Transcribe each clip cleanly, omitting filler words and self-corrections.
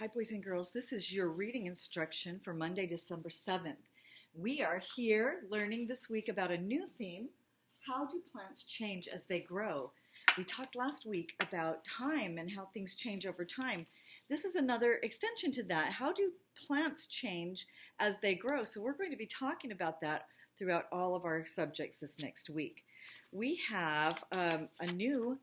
Hi, boys and girls. This is your reading instruction for Monday, December 7th. We are here learning this week about a new theme, how do plants change as they grow? We talked last week about time and how things change over time. This is another extension to that. How do plants change as they grow? So we're going to be talking about that throughout all of our subjects this next week. We have a new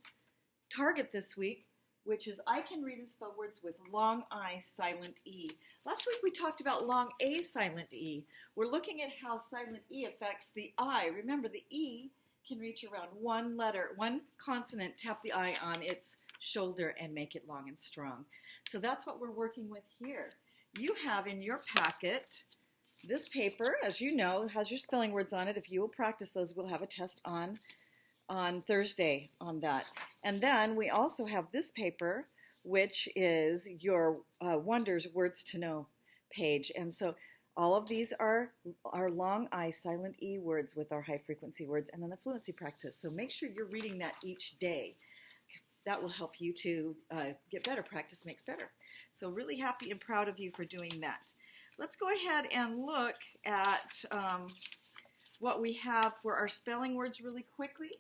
target this week, which is I can read and spell words with long I, silent E. Last week we talked about long A, silent E. We're looking at how silent E affects the I. Remember, the E can reach around one letter, one consonant, tap the I on its shoulder and make it long and strong. So that's what we're working with here. You have in your packet this paper, as you know, has your spelling words on it. If you will practice those, we'll have a test on Thursday on that. And then we also have this paper, which is your Wonders Words to Know page. And so all of these are our long I, silent E words with our high frequency words and then the fluency practice. So make sure you're reading that each day. That will help you to get better. Practice makes better. So really happy and proud of you for doing that. Let's go ahead and look at what we have for our spelling words really quickly.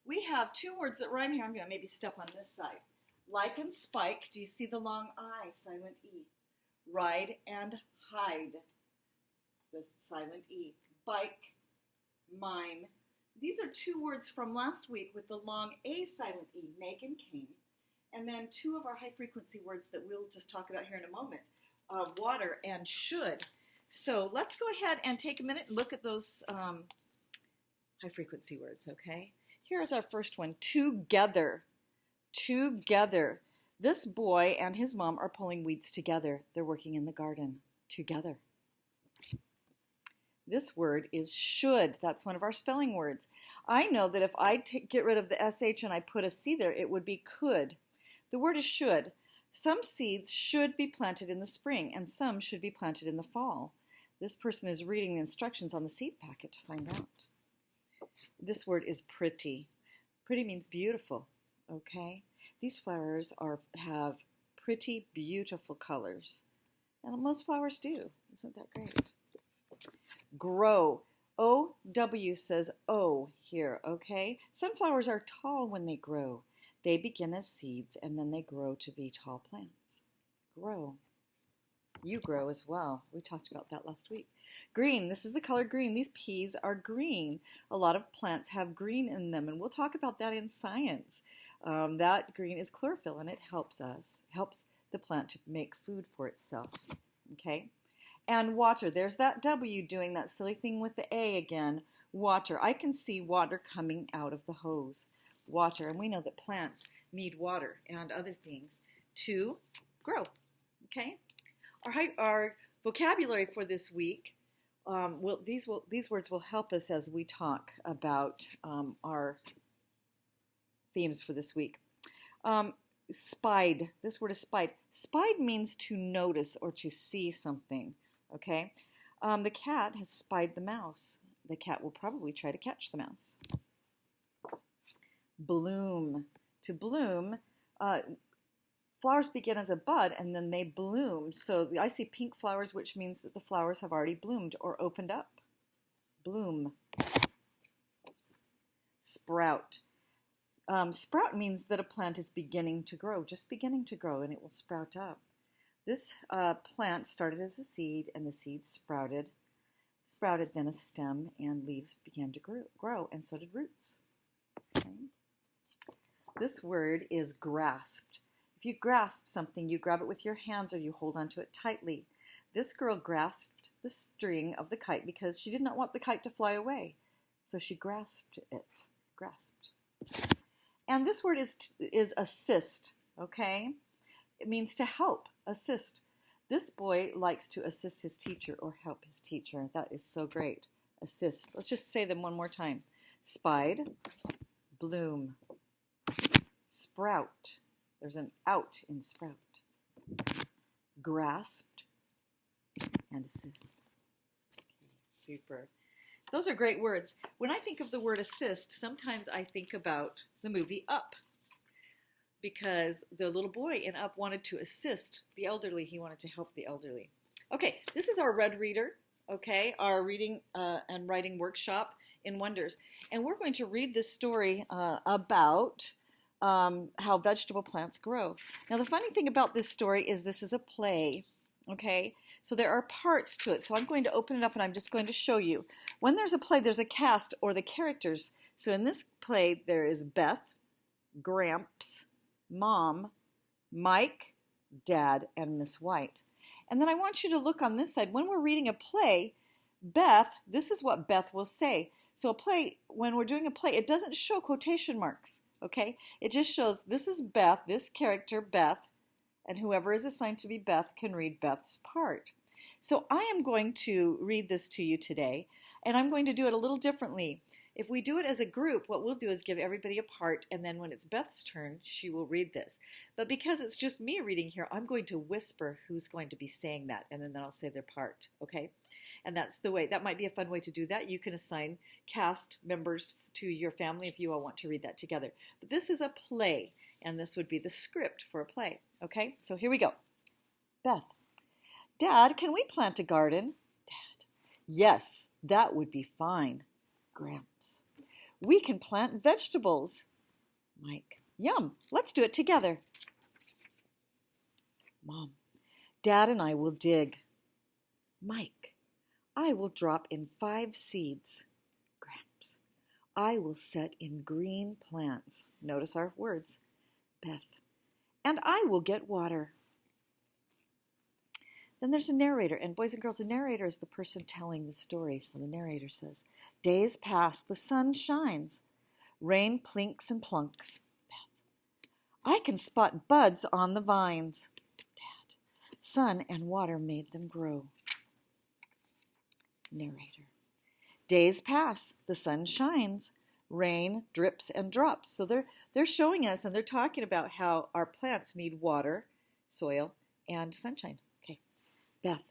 We have two words that rhyme here. I'm going to maybe step on this side. Like and spike. Do you see the long I, silent E? Ride and hide, the silent E. Bike, mine. These are two words from last week with the long A, silent E, make and came. And then two of our high frequency words that we'll just talk about here in a moment. Water and should. So let's go ahead and take a minute and look at those high frequency words, okay? Here's our first one, together. Together. This boy and his mom are pulling weeds together. They're working in the garden together. This word is should. That's one of our spelling words. I know that if I get rid of the SH and I put a C there, it would be could. The word is should. Some seeds should be planted in the spring and some should be planted in the fall. This person is reading the instructions on the seed packet to find out. This word is pretty. Pretty means beautiful, okay? These flowers have pretty, beautiful colors. And most flowers do. Isn't that great? Grow. O-W says O here, okay? Sunflowers are tall when they grow. They begin as seeds and then they grow to be tall plants. Grow. You grow as well. We talked about that last week. Green, this is the color green. These peas are green. A lot of plants have green in them, and we'll talk about that in science. That green is chlorophyll, and it helps the plant to make food for itself. Okay? And water, there's that W doing that silly thing with the A again. Water, I can see water coming out of the hose. Water, and we know that plants need water and other things to grow. Okay? Our vocabulary for this week, these words will help us as we talk about our themes for this week. Spied, this word is spied. Spied means to notice or to see something, okay? The cat has spied the mouse. The cat will probably try to catch the mouse. Bloom, to bloom, flowers begin as a bud and then they bloom. So I see pink flowers, which means that the flowers have already bloomed or opened up. Bloom. Sprout. Sprout means that a plant is beginning to grow, just beginning to grow, and it will sprout up. This plant started as a seed and the seed sprouted then a stem, and leaves began to grow, and so did roots. Okay. This word is grasped. If you grasp something, you grab it with your hands or you hold onto it tightly. This girl grasped the string of the kite because she did not want the kite to fly away. So she grasped it. Grasped. And this word is assist, okay? It means to help, assist. This boy likes to assist his teacher or help his teacher. That is so great. Assist. Let's just say them one more time. Spied, bloom, sprout. There's an out in sprout. Grasped and assist. Okay, super. Those are great words. When I think of the word assist, sometimes I think about the movie Up. because the little boy in Up wanted to assist the elderly. He wanted to help the elderly. Okay, this is our red reader, okay, our reading and writing workshop in Wonders. And we're going to read this story about how vegetable plants grow. Now, the funny thing about this story is this is a play, okay? So there are parts to it. So I'm going to open it up and I'm just going to show you. When there's a play, there's a cast or the characters. So in this play, there is Beth, Gramps, Mom, Mike, Dad, and Miss White. And then I want you to look on this side. When we're reading a play, Beth, this is what Beth will say. So a play, when we're doing a play, it doesn't show quotation marks, okay? It just shows this is Beth, this character, Beth, and whoever is assigned to be Beth can read Beth's part. So I am going to read this to you today, and I'm going to do it a little differently. If we do it as a group, what we'll do is give everybody a part, and then when it's Beth's turn, she will read this. But because it's just me reading here, I'm going to whisper who's going to be saying that, and then I'll say their part, okay? And that's the way. That might be a fun way to do that. You can assign cast members to your family if you all want to read that together. But this is a play, and this would be the script for a play, okay? So here we go. Beth. Dad, can we plant a garden? Dad. Yes, that would be fine. Gramps. We can plant vegetables. Mike. Yum, let's do it together. Mom. Dad and I will dig. Mike. I will drop in 5 seeds. Gramps. I will set in green plants. Notice our words. Beth. And I will get water. Then there's a narrator, and boys and girls, the narrator is the person telling the story. So the narrator says, days pass, the sun shines, rain plinks and plunks. Beth. I can spot buds on the vines. Dad. Sun and water made them grow. Narrator. Days pass, the sun shines, rain drips and drops. So they're showing us and they're talking about how our plants need water, soil, and sunshine. Beth.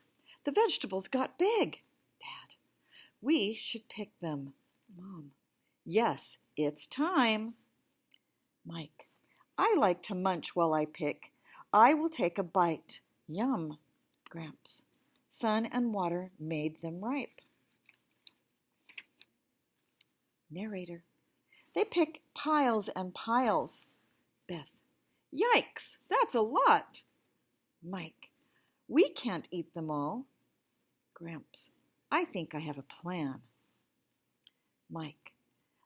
The vegetables got big. Dad. We should pick them. Mom. Yes, it's time. Mike. I like to munch while I pick. I will take a bite. Yum. Gramps. Sun and water made them ripe. Narrator. They pick piles and piles. Beth. Yikes, that's a lot. Mike. We can't eat them all. Gramps. I think I have a plan. Mike.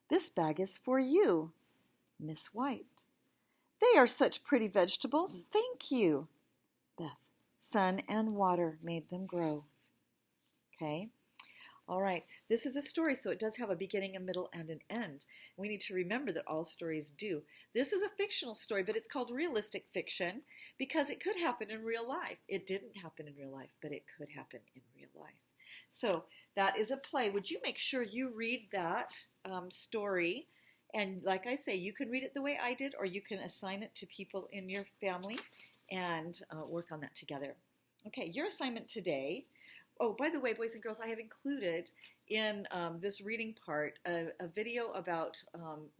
This bag is for you. Miss White. They are such pretty vegetables. Thank you. Beth. Sun and water made them grow. Okay. All right. This is a story, so it does have a beginning, a middle, and an end. We need to remember that all stories do. This is a fictional story, but it's called realistic fiction because it could happen in real life. It didn't happen in real life, but it could happen in real life. So that is a play. Would you make sure you read that story? And like I say, you can read it the way I did, or you can assign it to people in your family and work on that together. Okay, your assignment today. Oh, by the way, boys and girls, I have included in this reading part a video about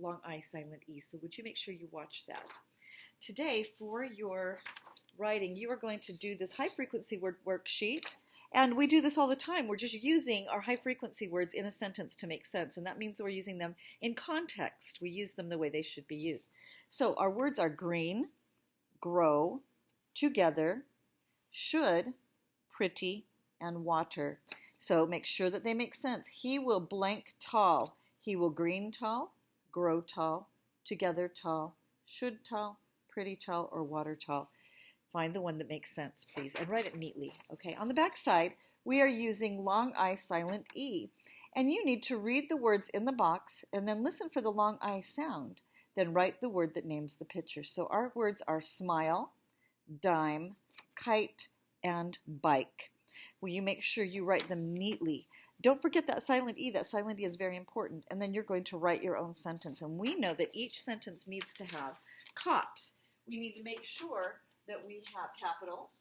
long I, silent E. So would you make sure you watch that? Today, for your writing, you are going to do this high frequency word worksheet. And we do this all the time. We're just using our high frequency words in a sentence to make sense. And that means we're using them in context. We use them the way they should be used. So our words are green, grow, together, should, pretty, and water. So make sure that they make sense. He will blank tall. He will green tall, grow tall, together tall, should tall, pretty tall, or water tall. Find the one that makes sense, please, and write it neatly. Okay. On the back side, we are using long I, silent E. And you need to read the words in the box and then listen for the long I sound. Then write the word that names the picture. So our words are smile, dime, kite, and bike. Will you make sure you write them neatly? Don't forget that silent E. That silent E is very important. And then you're going to write your own sentence. And we know that each sentence needs to have cops. We need to make sure that we have capitals,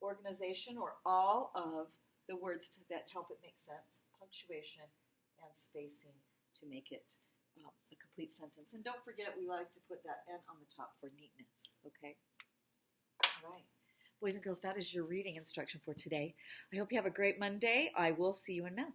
organization, or all of the words that help it make sense, punctuation, and spacing to make it a complete sentence. And don't forget, we like to put that N on the top for neatness, okay? All right. Boys and girls, that is your reading instruction for today. I hope you have a great Monday. I will see you in math.